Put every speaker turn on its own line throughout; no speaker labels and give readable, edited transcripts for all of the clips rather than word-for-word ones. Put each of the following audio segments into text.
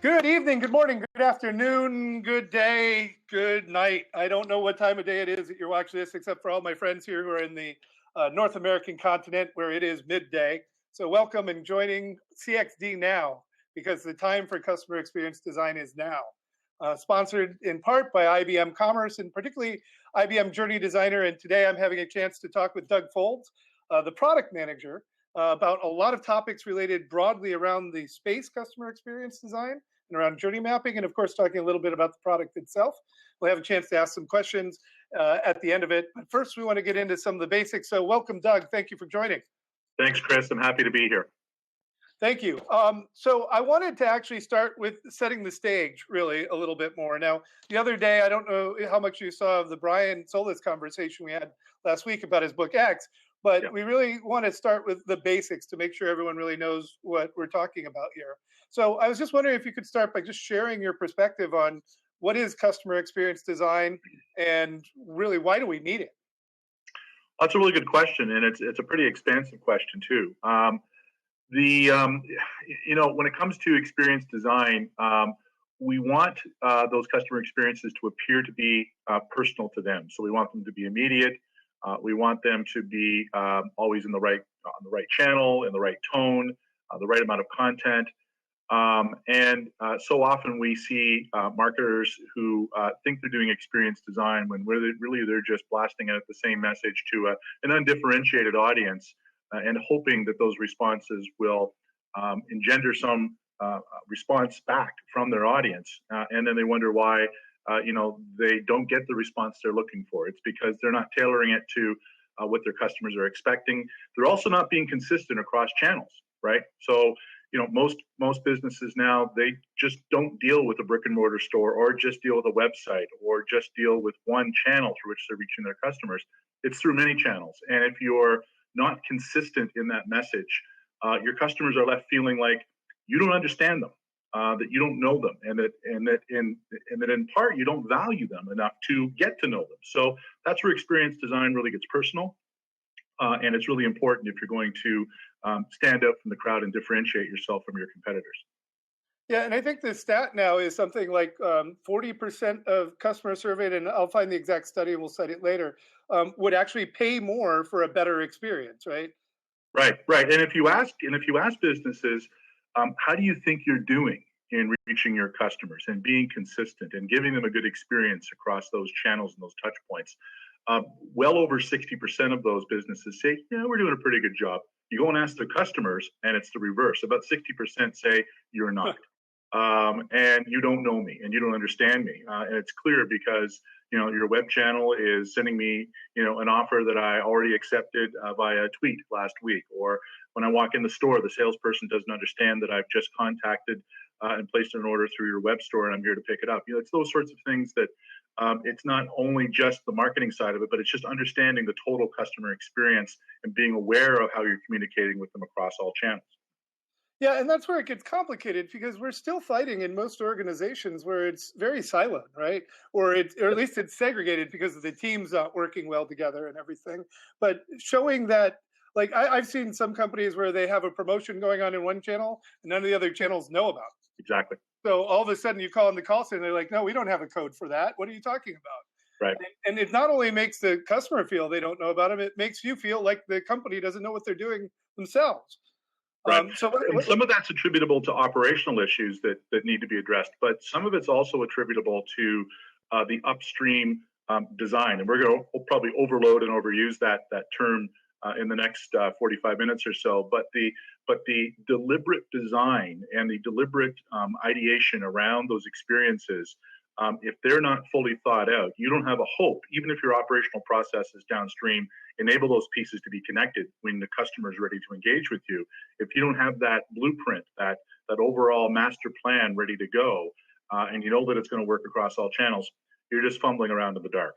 Good evening, good morning, good afternoon, good day, good night. I don't know what time of day it is that you're watching this, except for all my friends here who are in the North American continent where it is midday. So, welcome and joining CXD Now, because the time for customer experience design is now. Sponsored in part by IBM Commerce and particularly IBM Journey Designer. And today I'm having a chance to talk with Doug Folds, the product manager, about a lot of topics related broadly around the space customer experience design and around journey mapping, and of course, talking a little bit about the product itself. We'll have a chance to ask some questions at the end of it. But first, we want to get into some of the basics. So welcome, Doug. Thank you for joining.
Thanks, Chris. I'm happy to be here.
Thank you. So I wanted to actually start with setting the stage really a little bit more. Now, the other day, I don't know how much you saw of the Brian Solis conversation we had last week about his book X, but we really want to start with the basics to make sure everyone really knows what we're talking about here. So I was just wondering if you could start by just sharing your perspective on what is customer experience design and really why do we need it?
That's a really good question, and it's a pretty expansive question too. When it comes to experience design, we want those customer experiences to appear to be personal to them. So we want them to be immediate. We want them to be always on the right channel, in the right tone, the right amount of content. So often we see marketers who think they're doing experience design when really they're just blasting out the same message to an undifferentiated audience and hoping that those responses will engender some response back from their audience. And then they wonder why they don't get the response they're looking for. It's because they're not tailoring it to what their customers are expecting. They're also not being consistent across channels, right? So most businesses now, they just don't deal with a brick and mortar store or just deal with a website or just deal with one channel through which they're reaching their customers. It's through many channels. And if you're not consistent in that message, your customers are left feeling like you don't understand them, that you don't know them, and that in part you don't value them enough to get to know them. So that's where experience design really gets personal. And it's really important if you're going to stand out from the crowd and differentiate yourself from your competitors.
Yeah, and I think the stat now is something like 40% of customers surveyed, and I'll find the exact study and we'll cite it later, would actually pay more for a better experience, right?
Right. And if you ask businesses, how do you think you're doing in reaching your customers and being consistent and giving them a good experience across those channels and those touch points? Well over 60% of those businesses say, yeah, we're doing a pretty good job. You go and ask their customers, and it's the reverse. About 60% say you're not, and you don't know me, and you don't understand me. And it's clear because your web channel is sending me an offer that I already accepted via tweet last week, or when I walk in the store, the salesperson doesn't understand that I've just contacted and placed an order through your web store, and I'm here to pick it up. It's those sorts of things that. It's not only just the marketing side of it, but it's just understanding the total customer experience and being aware of how you're communicating with them across all channels.
Yeah, and that's where it gets complicated because we're still fighting in most organizations where it's very silent, right? Or at least it's segregated because of the teams not working well together and everything. But showing that, like I've seen some companies where they have a promotion going on in one channel and none of the other channels know about it.
Exactly.
So all of a sudden you call in the call center, they're like, no, we don't have a code for that. What are you talking about?
Right.
And it not only makes the customer feel they don't know about them, it makes you feel like the company doesn't know what they're doing themselves.
Right. Some of that's attributable to operational issues that need to be addressed, but some of it's also attributable to the upstream design. And we'll probably overload and overuse that term in the next 45 minutes or so. But the deliberate design and the deliberate ideation around those experiences, if they're not fully thought out, you don't have a hope, even if your operational processes downstream enable those pieces to be connected when the customer is ready to engage with you. If you don't have that blueprint, that overall master plan ready to go, and you know that it's going to work across all channels, you're just fumbling around in the dark.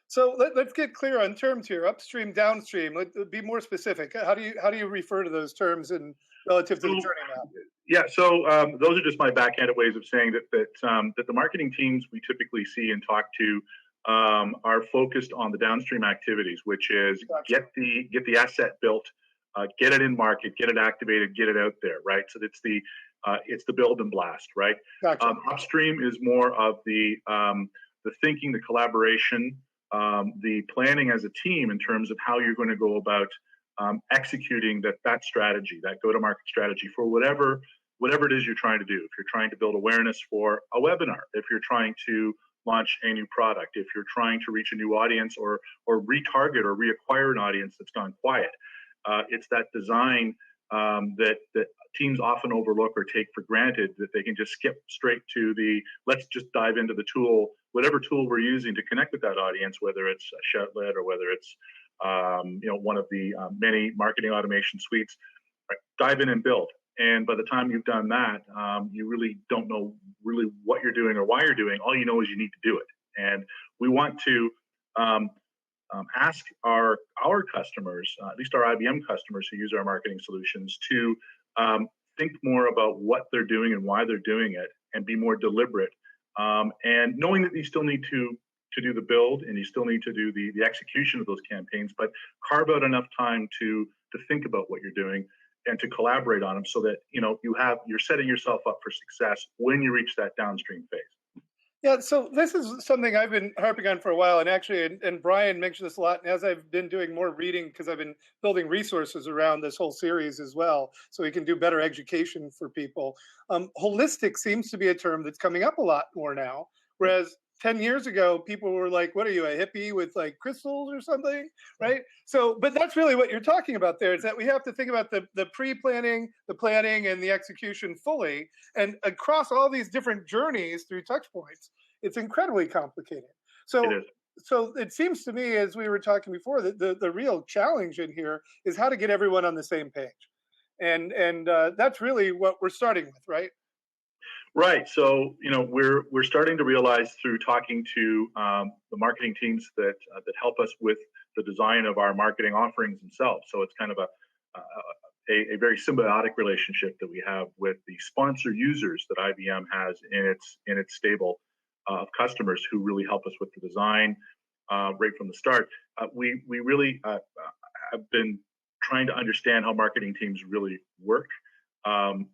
So let's get clear on terms here: upstream, downstream. Let's be more specific. How do you refer to those terms in relative to the journey map?
Yeah, so those are just my backhanded ways of saying that the marketing teams we typically see and talk to are focused on the downstream activities, which is get the asset built, get it in market, get it activated, get it out there, right? So it's the It's the build and blast, right?
Gotcha.
Upstream is more of the thinking, the collaboration, the planning as a team in terms of how you're going to go about executing that strategy, that go-to-market strategy for whatever it is you're trying to do. If you're trying to build awareness for a webinar, if you're trying to launch a new product, if you're trying to reach a new audience or retarget or reacquire an audience that's gone quiet, it's that design that teams often overlook or take for granted, that they can just skip straight to let's just dive into the tool, whatever tool we're using to connect with that audience, whether it's Shoutlet or whether it's one of the many marketing automation suites. Right? Dive in and build. And by the time you've done that, you really don't know really what you're doing or why you're doing. All you know is you need to do it. And we want to ask our customers, at least our IBM customers who use our marketing solutions, to think more about what they're doing and why they're doing it, and be more deliberate. And knowing that you still need to do the build and you still need to do the execution of those campaigns, but carve out enough time to think about what you're doing and to collaborate on them, so that you're setting yourself up for success when you reach that downstream phase.
Yeah, so this is something I've been harping on for a while, and actually, and Brian mentioned this a lot, and as I've been doing more reading, because I've been building resources around this whole series as well, so we can do better education for people. Holistic seems to be a term that's coming up a lot more now, whereas 10 years ago, people were like, what are you, a hippie with like crystals or something, right? So, but that's really what you're talking about there, is that we have to think about the pre-planning, the planning, and the execution fully. And across all these different journeys through touch points, it's incredibly complicated. So it seems to me, as we were talking before, that the real challenge in here is how to get everyone on the same page. And that's really what we're starting with, right?
Right. So, we're starting to realize through talking to the marketing teams that help us with the design of our marketing offerings themselves. So it's kind of a very symbiotic relationship that we have with the sponsor users that IBM has in its stable of customers who really help us with the design right from the start. We really have been trying to understand how marketing teams really work.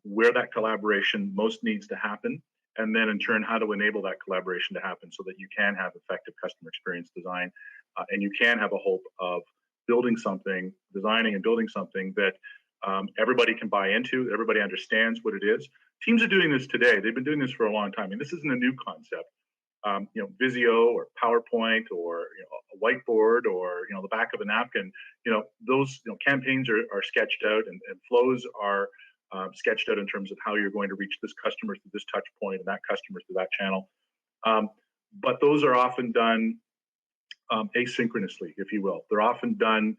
Where that collaboration most needs to happen, and then in turn how to enable that collaboration to happen so that you can have effective customer experience design, and you can have a hope of designing and building something that everybody can buy into, that everybody understands what it is. Teams are doing this today. They've been doing this for a long time. And this isn't a new concept. Visio or PowerPoint or a whiteboard or the back of a napkin. Those campaigns are sketched out, and flows are sketched out in terms of how you're going to reach this customer through this touch point and that customer through that channel. But those are often done asynchronously, if you will. They're often done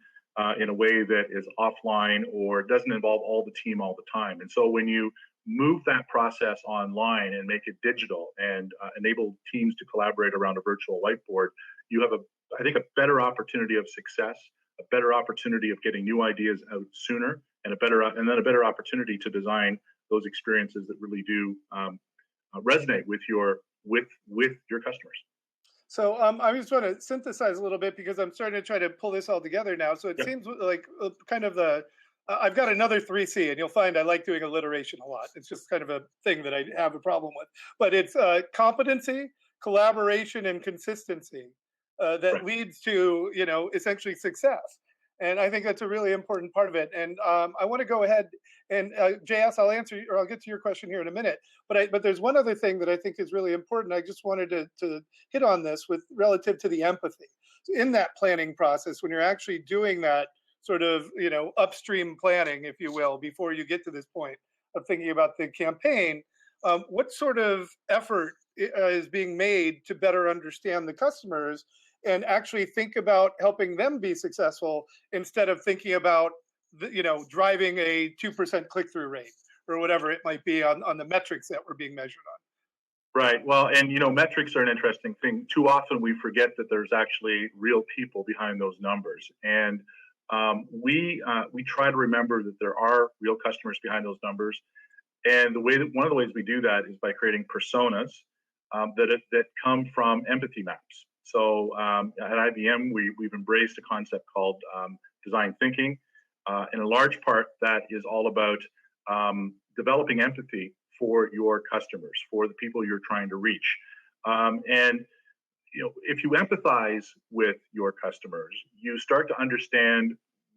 in a way that is offline or doesn't involve all the team all the time. And so when you move that process online and make it digital and enable teams to collaborate around a virtual whiteboard, you have I think a better opportunity of success, a better opportunity of getting new ideas out sooner, and then a better opportunity to design those experiences that really do resonate with your customers.
So I just want to synthesize a little bit, because I'm starting to try to pull this all together now. So it seems like kind of I've got another 3C, and you'll find I like doing alliteration a lot. It's just kind of a thing that I have a problem with. But it's competency, collaboration, and consistency that leads to essentially success. And I think that's a really important part of it. And I want to go ahead and JS, I'll answer, or I'll get to your question here in a minute. But there's one other thing that I think is really important. I just wanted to hit on this with relative to the empathy. So in that planning process, when you're actually doing that sort of upstream planning, if you will, before you get to this point of thinking about the campaign, what sort of effort is being made to better understand the customers and actually think about helping them be successful, instead of thinking about driving a 2% click-through rate or whatever it might be on the metrics that we're being measured on?
Right. Well, and metrics are an interesting thing. Too often we forget that there's actually real people behind those numbers, and we try to remember that there are real customers behind those numbers. And one of the ways we do that is by creating personas that come from empathy maps. So at IBM, we've embraced a concept called design thinking. In a large part, that is all about developing empathy for your customers, for the people you're trying to reach. And if you empathize with your customers, you start to understand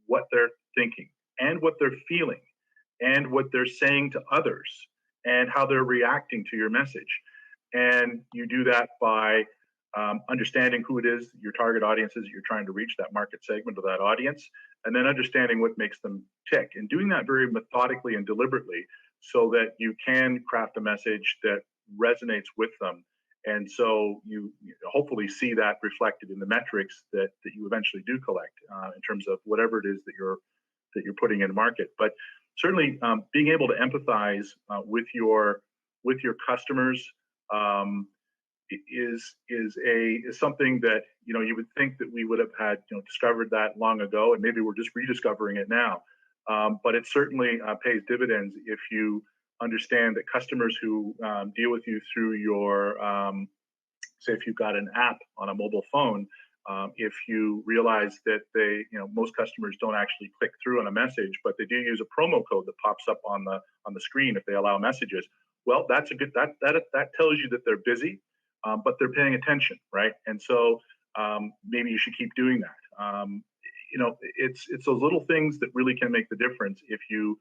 what they're thinking and what they're feeling and what they're saying to others and how they're reacting to your message. And you do that by understanding who it is, your target audiences you're trying to reach, that market segment of that audience, and then understanding what makes them tick, and doing that very methodically and deliberately so that you can craft a message that resonates with them. And so you hopefully see that reflected in the metrics that you eventually do collect in terms of whatever it is that you're putting in market. But certainly being able to empathize with your customers is something that you would think that we would have had discovered that long ago, and maybe we're just rediscovering it now. But it certainly pays dividends if you understand that customers who deal with you through your say if you've got an app on a mobile phone, if you realize that most customers don't actually click through on a message, but they do use a promo code that pops up on the screen if they allow messages. Well, that's a good that tells you that they're busy, but they're paying attention, right? And so maybe you should keep doing that. It's those little things that really can make the difference if you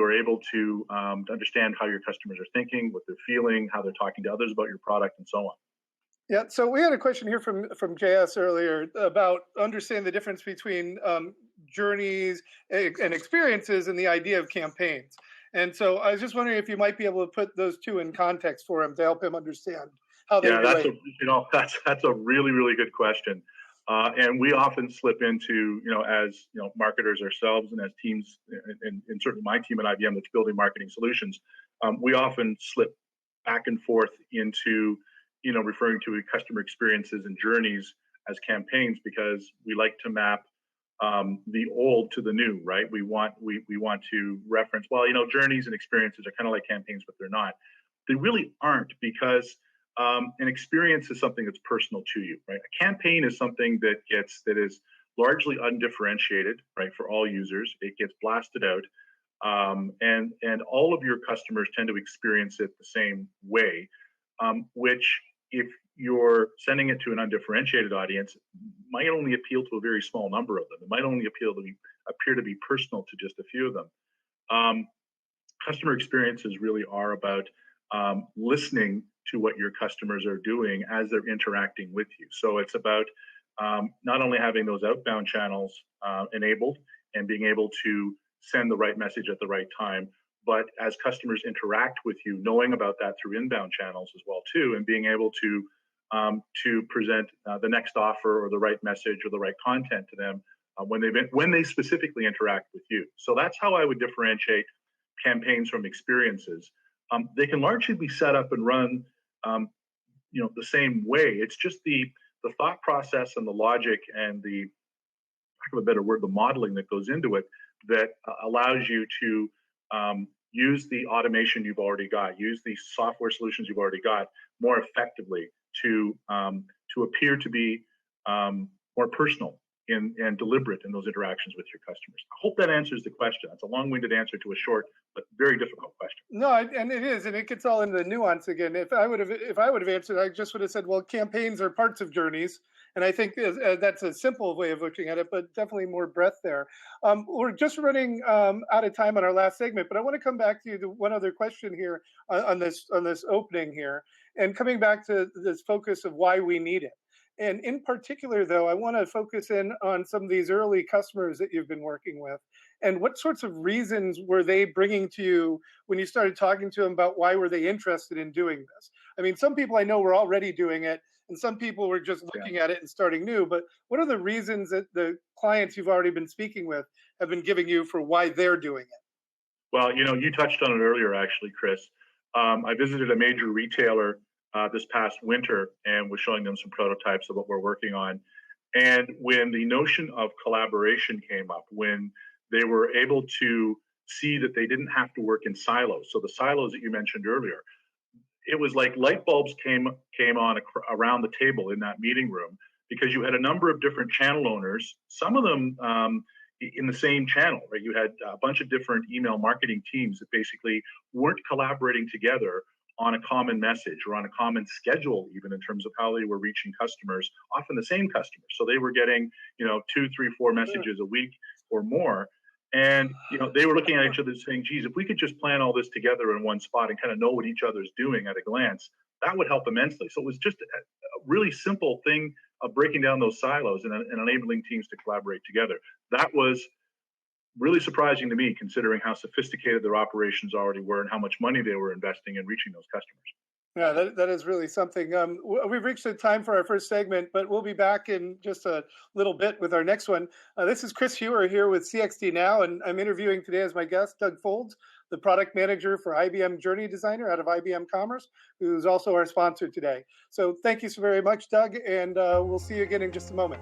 are able to understand how your customers are thinking, what they're feeling, how they're talking to others about your product, and so on.
Yeah, so we had a question here from JS earlier about understanding the difference between journeys and experiences and the idea of campaigns. And so I was just wondering if you might be able to put those two in context for him to help him understand how they relate.
That's a really, really good question. And we often slip into, as marketers ourselves and as teams, and certainly my team at IBM that's building marketing solutions, we often slip back and forth into, referring to customer experiences and journeys as campaigns because we like to map the old to the new, right? We want to reference, journeys and experiences are kind of like campaigns, but they're not. They really aren't because an experience is something that's personal to you, right? A campaign is something that is largely undifferentiated, right, for all users. It gets blasted out, and all of your customers tend to experience it the same way. Which, if you're sending it to an undifferentiated audience, might only appeal to a very small number of them. It might only appear to be personal to just a few of them. Customer experiences really are about listening to what your customers are doing as they're interacting with you. So it's about not only having those outbound channels enabled and being able to send the right message at the right time, but as customers interact with you, knowing about that through inbound channels as well too, and being able to present the next offer or the right message or the right content to them when they specifically interact with you. So that's how I would differentiate campaigns from experiences. They can largely be set up and run the same way. It's just the thought process and the logic and the, lack of a better word, the modeling that goes into it that allows you to use the automation you've already got, use the software solutions you've already got more effectively to appear to be more personal and deliberate in those interactions with your customers. I hope that answers the question. That's a long-winded answer to a short but very difficult question.
No, and it is, and it gets all into the nuance again. If I would have answered, I just would have said, well, campaigns are parts of journeys, and I think that's a simple way of looking at it, but definitely more breadth there. We're just running out of time on our last segment, but I want to come back to you to one other question here on this opening here, and coming back to this focus of why we need it. And in particular, though, I want to focus in on some of these early customers that you've been working with. And what sorts of reasons were they bringing to you when you started talking to them about why were they interested in doing this? I mean, some people I know were already doing it, and some people were just looking at it and starting new. But what are the reasons that the clients you've already been speaking with have been giving you for why they're doing it?
Well, you touched on it earlier, actually, Chris. I visited a major retailer this past winter and was showing them some prototypes of what we're working on. And when the notion of collaboration came up, when they were able to see that they didn't have to work in silos. So the silos that you mentioned earlier, it was like light bulbs came on around the table in that meeting room because you had a number of different channel owners. Some of them, in the same channel, right? You had a bunch of different email marketing teams that basically weren't collaborating together on a common message or on a common schedule, even in terms of how they were reaching customers, often the same customers. So they were getting, 2, 3, 4 messages a week or more. And, they were looking at each other saying, geez, if we could just plan all this together in one spot and kind of know what each other's doing at a glance, that would help immensely. So it was just a really simple thing of breaking down those silos and enabling teams to collaborate together. That was really surprising to me, considering how sophisticated their operations already were and how much money they were investing in reaching those customers.
Yeah, that is really something. We've reached the time for our first segment, but we'll be back in just a little bit with our next one. This is Chris Heuer here with CXD Now, and I'm interviewing today as my guest Doug Folds, the product manager for IBM Journey Designer out of IBM Commerce, who's also our sponsor today. So thank you so very much, Doug, and we'll see you again in just a moment.